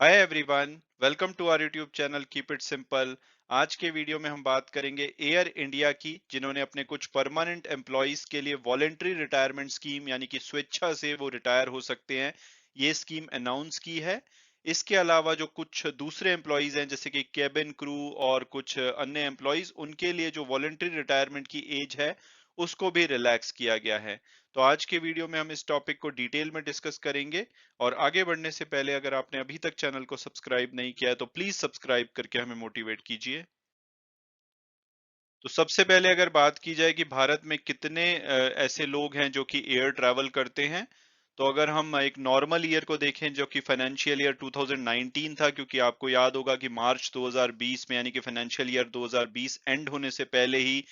Hi everyone, welcome to our YouTube channel keep it simple. आज के video में हम बात करेंगे एयर इंडिया की, जिन्होंने अपने कुछ परमानेंट एम्प्लॉयज के लिए वॉलेंट्री रिटायरमेंट स्कीम यानी कि स्वेच्छा से वो रिटायर हो सकते हैं, ये स्कीम अनाउंस की है। इसके अलावा जो कुछ दूसरे एम्प्लॉयज हैं जैसे कि केबिन क्रू और कुछ अन्य एम्प्लॉयज, उनके लिए जो वॉलेंट्री रिटायरमेंट की एज है उसको भी रिलैक्स किया गया है। तो आज के वीडियो में हम इस टॉपिक को डिटेल में डिस्कस करेंगे। और आगे बढ़ने से पहले अगर आपने अभी तक चैनल को सब्सक्राइब नहीं किया है तो प्लीज सब्सक्राइब करके हमें मोटिवेट कीजिए। तो सबसे पहले अगर बात की जाए कि भारत में कितने ऐसे लोग हैं जो कि एयर ट्रैवल करते हैं, तो अगर हम एक नॉर्मल ईयर को देखें जो कि फाइनेंशियल ईयर 2019 था, क्योंकि आपको याद होगा कि मार्च 2020 में यानी कि फाइनेंशियल ईयर 2020 एंड होने से पहले ही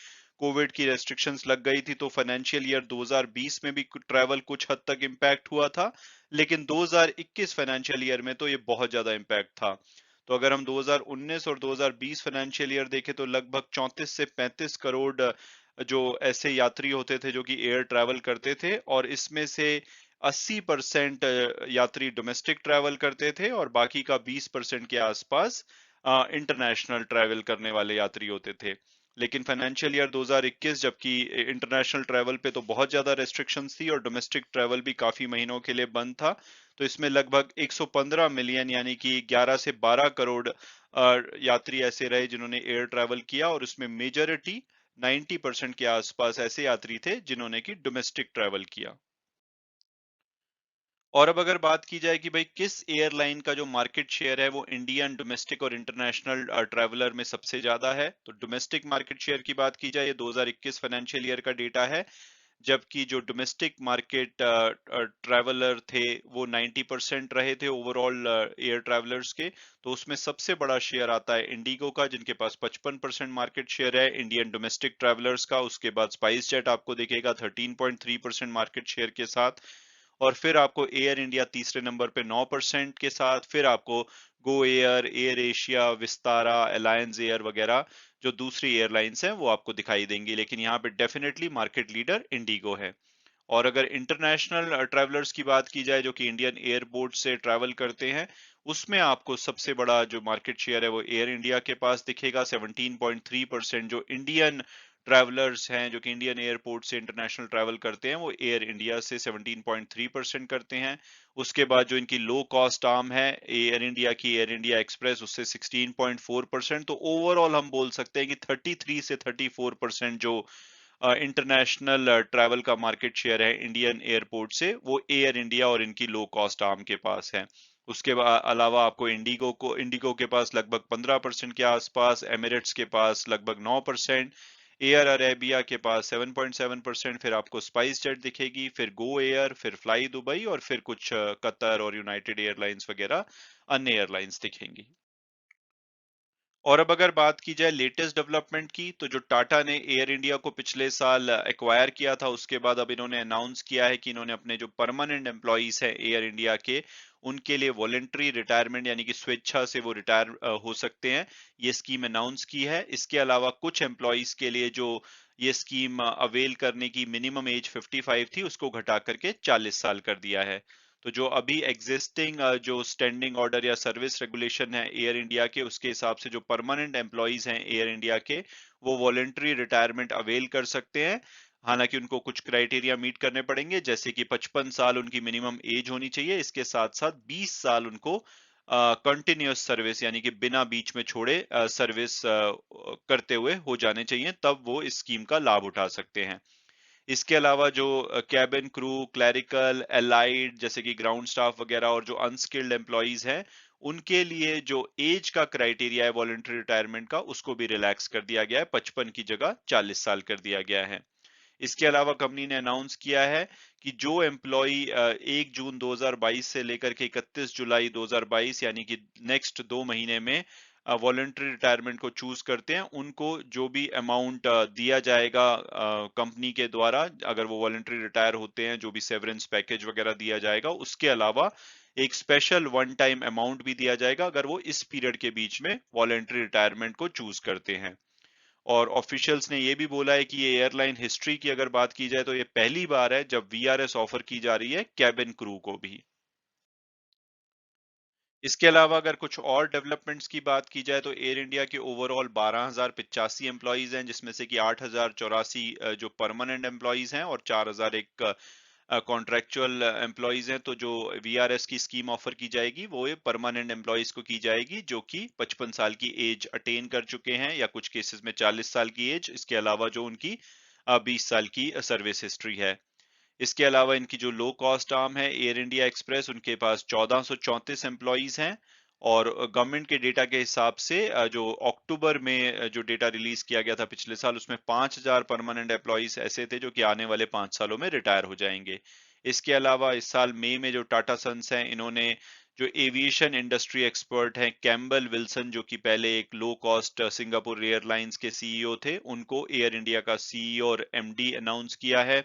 कोविड की रेस्ट्रिक्शंस लग गई थी, तो फाइनेंशियल ईयर 2020 में भी ट्रैवल कुछ हद तक इम्पैक्ट हुआ था। लेकिन 2021 फाइनेंशियल ईयर में तो ये बहुत ज्यादा इम्पैक्ट था। तो अगर हम 2019 और 2020 फाइनेंशियल ईयर देखें तो लगभग 34 से 35 करोड़ जो ऐसे यात्री होते थे जो कि एयर ट्रैवल करते थे, और इसमें से 80% यात्री डोमेस्टिक ट्रैवल करते थे और बाकी का 20% के आसपास इंटरनेशनल ट्रैवल करने वाले यात्री होते थे। लेकिन फाइनेंशियल ईयर 2021 जबकि इंटरनेशनल ट्रैवल पे तो बहुत ज्यादा रेस्ट्रिक्शंस थी और डोमेस्टिक ट्रैवल भी काफी महीनों के लिए बंद था, तो इसमें लगभग 115 मिलियन यानी कि 11 से 12 करोड़ यात्री ऐसे रहे जिन्होंने एयर ट्रैवल किया, और उसमें मेजॉरिटी 90% के आसपास ऐसे यात्री थे जिन्होंने की डोमेस्टिक ट्रैवल किया। और अब अगर बात की जाए कि भाई किस एयरलाइन का जो मार्केट शेयर है वो इंडियन डोमेस्टिक और इंटरनेशनल ट्रैवलर में सबसे ज्यादा है, तो डोमेस्टिक मार्केट शेयर की बात की जाए, ये 2021 फाइनेंशियल ईयर का डेटा है। जबकि जो डोमेस्टिक मार्केट ट्रैवलर थे वो 90% रहे थे ओवरऑल एयर ट्रैवलर्स के। तो उसमें सबसे बड़ा शेयर आता है इंडिगो का, जिनके पास 55% मार्केट शेयर है इंडियन डोमेस्टिक ट्रैवलर्स का। उसके बाद स्पाइस जेट आपको दिखेगा 13.3% मार्केट शेयर के साथ, और फिर आपको एयर इंडिया तीसरे नंबर पे 9% के साथ, फिर आपको Go Air, air Asia, Vistara, alliance air वगैरह जो दूसरी एयरलाइंस हैं वो आपको दिखाई देंगी, लेकिन यहाँ पे डेफिनेटली मार्केट लीडर इंडिगो है। और अगर इंटरनेशनल ट्रैवलर्स की बात की जाए जो कि इंडियन एयरपोर्ट से ट्रैवल करते हैं, उसमें आपको सबसे बड़ा जो मार्केट शेयर है वो एयर इंडिया के पास दिखेगा 17.3%। जो इंडियन ट्रैवलर्स हैं जो कि इंडियन एयरपोर्ट से इंटरनेशनल ट्रैवल करते हैं वो एयर इंडिया से 17.3% करते हैं। उसके बाद जो इनकी लो कॉस्ट आर्म है एयर इंडिया की, एयर इंडिया एक्सप्रेस, उससे 16.4%। तो ओवरऑल हम बोल सकते हैं कि 33 से 34% जो इंटरनेशनल ट्रैवल का मार्केट शेयर है इंडियन एयरपोर्ट से, वो एयर इंडिया और इनकी लो कॉस्ट आर्म के पास है। उसके अलावा आपको इंडिगो के पास लगभग 15% के आसपास, एमिरेट्स के पास लगभग 9%, एयर अरेबिया के पास 7.7%, फिर आपको स्पाइस जेट दिखेगी, फिर गो एयर, फिर फ्लाई दुबई, और फिर कुछ कतर और यूनाइटेड एयरलाइंस वगैरह अन्य एयरलाइंस दिखेंगी। और अब अगर बात की जाए लेटेस्ट डेवलपमेंट की, तो जो टाटा ने एयर इंडिया को पिछले साल एक्वायर किया था, उसके बाद अब इन्होंने अनाउंस किया है कि इन्होंने अपने जो परमानेंट एम्प्लॉइज हैं एयर इंडिया के, उनके लिए वॉलेंट्री रिटायरमेंट यानी कि स्वेच्छा से वो रिटायर हो सकते हैं, ये स्कीम अनाउंस की है। इसके अलावा कुछ एम्प्लॉइज के लिए जो ये स्कीम अवेल करने की मिनिमम एज 55 थी, उसको घटा करके 40 साल कर दिया है। तो जो अभी एग्जिस्टिंग जो स्टैंडिंग ऑर्डर या सर्विस रेगुलेशन है एयर इंडिया के, उसके हिसाब से जो परमानेंट एम्प्लॉइज हैं एयर इंडिया के, वो वॉलेंट्री रिटायरमेंट अवेल कर सकते हैं। हालांकि उनको कुछ क्राइटेरिया मीट करने पड़ेंगे, जैसे कि 55 साल उनकी मिनिमम एज होनी चाहिए, इसके साथ साथ 20 साल उनको कंटिन्यूअस सर्विस यानी कि बिना बीच में छोड़े सर्विस करते हुए हो जाने चाहिए, तब वो इस स्कीम का लाभ उठा सकते हैं। इसके अलावा जो कैबिन क्रू, क्लैरिकल, एलाइड जैसे कि ग्राउंड स्टाफ वगैरह और जो अनस्किल्ड एम्प्लॉइज हैं, उनके लिए जो एज का क्राइटेरिया है वॉलंटरी रिटायरमेंट का, उसको भी रिलैक्स कर दिया गया है, 55 की जगह 40 साल कर दिया गया है। इसके अलावा कंपनी ने अनाउंस किया है कि जो एम्प्लॉई 1 जून 2022 से लेकर के 31 जुलाई 2022 यानी कि नेक्स्ट 2 महीने में वॉलंटरी रिटायरमेंट को चूज करते हैं, उनको जो भी अमाउंट दिया जाएगा कंपनी के द्वारा, अगर वो वॉलंटरी रिटायर होते हैं, जो भी सेवरेंस पैकेज वगैरह दिया जाएगा, उसके अलावा एक स्पेशल वन टाइम अमाउंट भी दिया जाएगा अगर वो इस पीरियड के बीच में वॉलंटरी रिटायरमेंट को चूज करते हैं। और ऑफिशियल्स ने ये भी बोला है कि ये एयरलाइन हिस्ट्री की अगर बात की जाए तो ये पहली बार है जब वीआरएस ऑफर की जा रही है कैबिन क्रू को भी। इसके अलावा अगर कुछ और डेवलपमेंट्स की बात की जाए तो एयर इंडिया के ओवरऑल 12,085 एम्प्लॉइज हैं, जिसमें से कि 8,084 जो परमानेंट एम्प्लॉइज हैं और 4,001 कॉन्ट्रेक्चुअल एम्प्लॉइज हैं। तो जो वीआरएस की स्कीम ऑफर की जाएगी वो ये परमानेंट एम्प्लॉइज को की जाएगी जो कि 55 साल की एज अटेन कर चुके हैं या कुछ केसेस में 40 साल की एज, इसके अलावा जो उनकी 20 साल की सर्विस हिस्ट्री है। इसके अलावा इनकी जो लो कॉस्ट आर्म है एयर इंडिया एक्सप्रेस, उनके पास 1434 एम्प्लॉइज हैं और गवर्नमेंट के डेटा के हिसाब से जो अक्टूबर में जो डेटा रिलीज किया गया था पिछले साल, उसमें 5,000 परमानेंट एम्प्लॉइज ऐसे थे जो कि आने वाले 5 सालों में रिटायर हो जाएंगे। इसके अलावा इस साल मई में जो टाटा सन्स हैं, इन्होंने जो एविएशन इंडस्ट्री एक्सपर्ट हैं कैम्बल विल्सन, जो कि पहले एक लो कॉस्ट सिंगापुर एयरलाइंस के सीईओ थे, उनको एयर इंडिया का सीईओ और एमडी अनाउंस किया है।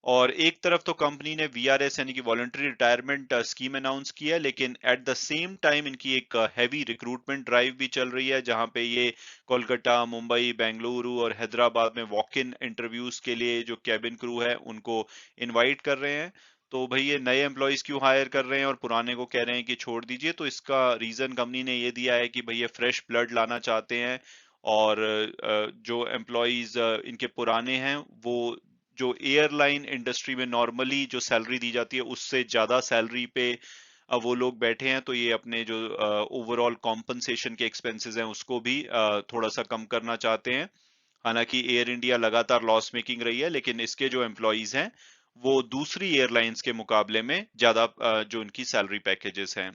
और एक तरफ तो कंपनी ने वीआरएस यानी कि वॉलंटरी रिटायरमेंट स्कीम अनाउंस किया है, लेकिन एट द सेम टाइम इनकी एक हैवी रिक्रूटमेंट ड्राइव भी चल रही है, जहां पे ये कोलकाता, मुंबई, बेंगलुरु और हैदराबाद में वॉक इन इंटरव्यूज के लिए जो कैबिन क्रू है उनको इनवाइट कर रहे हैं। तो भाई ये नए एम्प्लॉयज क्यों हायर कर रहे हैं और पुराने को कह रहे हैं कि छोड़ दीजिए? तो इसका रीजन कंपनी ने ये दिया है कि भाई ये फ्रेश ब्लड लाना चाहते हैं और जो एम्प्लॉयज इनके पुराने हैं वो जो एयरलाइन इंडस्ट्री में नॉर्मली जो सैलरी दी जाती है उससे ज्यादा सैलरी पे वो लोग बैठे हैं, तो ये अपने जो ओवरऑल कॉम्पनसेशन के एक्सपेंसेस हैं उसको भी थोड़ा सा कम करना चाहते हैं। हालांकि एयर इंडिया लगातार लॉस मेकिंग रही है, लेकिन इसके जो एम्प्लॉइज हैं वो दूसरी एयरलाइंस के मुकाबले में ज्यादा जो उनकी सैलरी पैकेजेस हैं।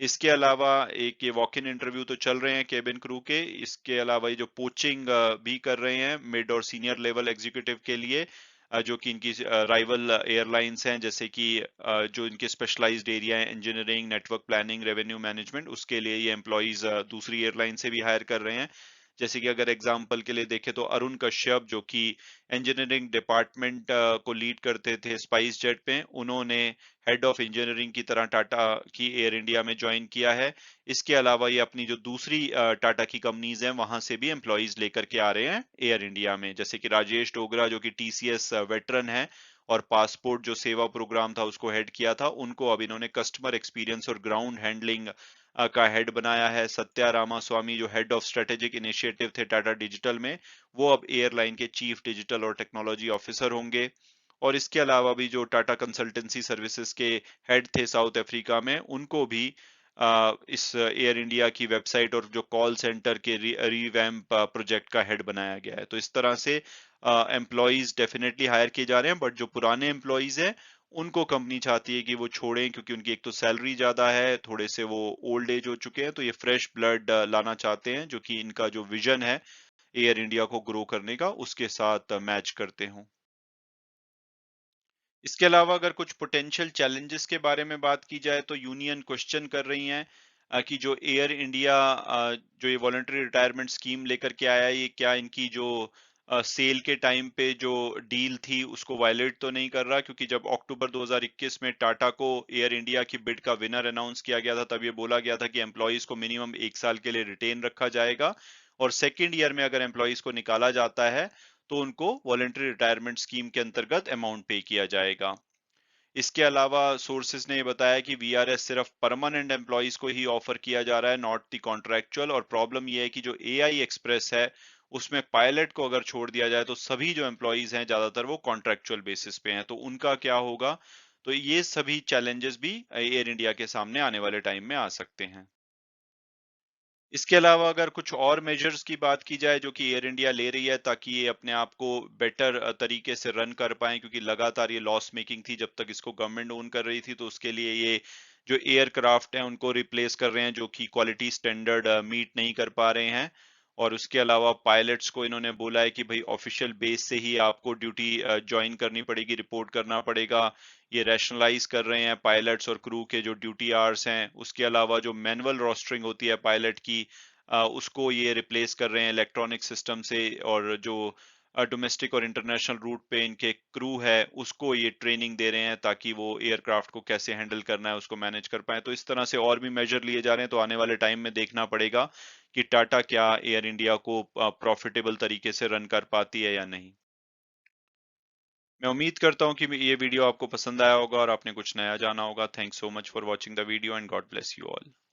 इसके अलावा एक ये वॉक इन इंटरव्यू तो चल रहे हैं केबिन क्रू के, इसके अलावा ये जो पोचिंग भी कर रहे हैं मिड और सीनियर लेवल एग्जीक्यूटिव के लिए, जो कि इनकी राइवल एयरलाइंस हैं, जैसे कि जो इनके स्पेशलाइज्ड एरिया है engineering, network planning, revenue management, उसके लिए ये एम्प्लॉइज दूसरी एयरलाइन से भी हायर कर रहे हैं। जैसे कि अगर एग्जाम्पल के लिए देखें तो अरुण कश्यप, जो कि इंजीनियरिंग डिपार्टमेंट को लीड करते थे स्पाइस जेट पे, उन्होंने हेड ऑफ इंजीनियरिंग की तरह टाटा की एयर इंडिया में ज्वाइन किया है। इसके अलावा ये अपनी जो दूसरी टाटा की कंपनीज हैं वहां से भी एम्प्लॉइज लेकर के आ रहे हैं एयर इंडिया में, जैसे कि राजेश डोगरा जो कि टीसीएस वेटरन है और पासपोर्ट जो सेवा प्रोग्राम था उसको हेड किया था, उनको अब इन्होंने कस्टमर एक्सपीरियंस और ग्राउंड हैंडलिंग का हेड बनाया है। सत्या रामास्वामी जो हेड ऑफ स्ट्रेटेजिक इनिशिएटिव थे टाटा डिजिटल में, वो अब एयरलाइन के चीफ डिजिटल और टेक्नोलॉजी ऑफिसर होंगे। और इसके अलावा भी जो टाटा कंसल्टेंसी सर्विसेज के हेड थे साउथ अफ्रीका में, उनको भी इस एयर इंडिया की वेबसाइट और जो कॉल सेंटर के रिवैम्प प्रोजेक्ट का हेड बनाया गया है। तो इस तरह से एम्प्लॉइज डेफिनेटली हायर किए जा रहे हैं, बट जो पुराने एम्प्लॉइज हैं उनको कंपनी चाहती है कि वो छोड़ें, क्योंकि उनकी एक तो सैलरी ज्यादा है, थोड़े से वो ओल्ड एज हो चुके हैं, तो ये फ्रेश ब्लड लाना चाहते हैं जो कि इनका जो विजन है एयर इंडिया को ग्रो करने का उसके साथ मैच करते हों। इसके अलावा अगर कुछ पोटेंशियल चैलेंजेस के बारे में बात की जाए तो यूनियन क्वेश्चन कर रही हैं कि जो एयर इंडिया जो ये वॉलंटरी रिटायरमेंट स्कीम लेकर के आया है, ये क्या इनकी जो सेल के टाइम पे जो डील थी उसको वायलेट तो नहीं कर रहा? क्योंकि जब अक्टूबर 2021 में टाटा को एयर इंडिया की बिड का विनर अनाउंस किया गया था, तब ये बोला गया था कि एम्प्लॉइज को मिनिमम 1 साल के लिए रिटेन रखा जाएगा और सेकेंड ईयर में अगर एम्प्लॉइज को निकाला जाता है तो उनको वॉलंटरी रिटायरमेंट स्कीम के अंतर्गत अमाउंट पे किया जाएगा। इसके अलावा सोर्सेज ने ये बताया कि वीआरएस सिर्फ परमानेंट एम्प्लॉइज को ही ऑफर किया जा रहा है, नॉट द कॉन्ट्रैक्चुअल। और प्रॉब्लम ये है कि जो एआई एक्सप्रेस है उसमें पायलट को अगर छोड़ दिया जाए तो सभी जो एम्प्लॉइज हैं ज्यादातर वो कॉन्ट्रैक्चुअल बेसिस पे हैं, तो उनका क्या होगा? तो ये सभी चैलेंजेस भी एयर इंडिया के सामने आने वाले टाइम में आ सकते हैं। इसके अलावा अगर कुछ और मेजर्स की बात की जाए जो कि एयर इंडिया ले रही है ताकि ये अपने आप को बेटर तरीके से रन कर पाए, क्योंकि लगातार ये लॉस मेकिंग थी जब तक इसको गवर्नमेंट ओन कर रही थी, तो उसके लिए ये जो एयरक्राफ्ट हैं उनको रिप्लेस कर रहे हैं जो कि क्वालिटी स्टैंडर्ड मीट नहीं कर पा रहे हैं। और उसके अलावा पायलट्स को इन्होंने बोला है कि भाई ऑफिशियल बेस से ही आपको ड्यूटी ज्वाइन करनी पड़ेगी, रिपोर्ट करना पड़ेगा। ये रैशनलाइज कर रहे हैं पायलट्स और क्रू के जो ड्यूटी आवर्स हैं। उसके अलावा जो मैनुअल रोस्टरिंग होती है पायलट की, उसको ये रिप्लेस कर रहे हैं इलेक्ट्रॉनिक सिस्टम से। और जो डोमेस्टिक और इंटरनेशनल रूट पे इनके क्रू है उसको ये ट्रेनिंग दे रहे हैं ताकि वो एयरक्राफ्ट को कैसे हैंडल करना है उसको मैनेज कर पाए। तो इस तरह से और भी मेजर लिए जा रहे हैं, तो आने वाले टाइम में देखना पड़ेगा कि टाटा क्या एयर इंडिया को प्रॉफिटेबल तरीके से रन कर पाती है या नहीं। मैं उम्मीद करता हूँ कि ये वीडियो आपको पसंद आया होगा और आपने कुछ नया जाना होगा। Thanks so much for watching the video and God bless you all.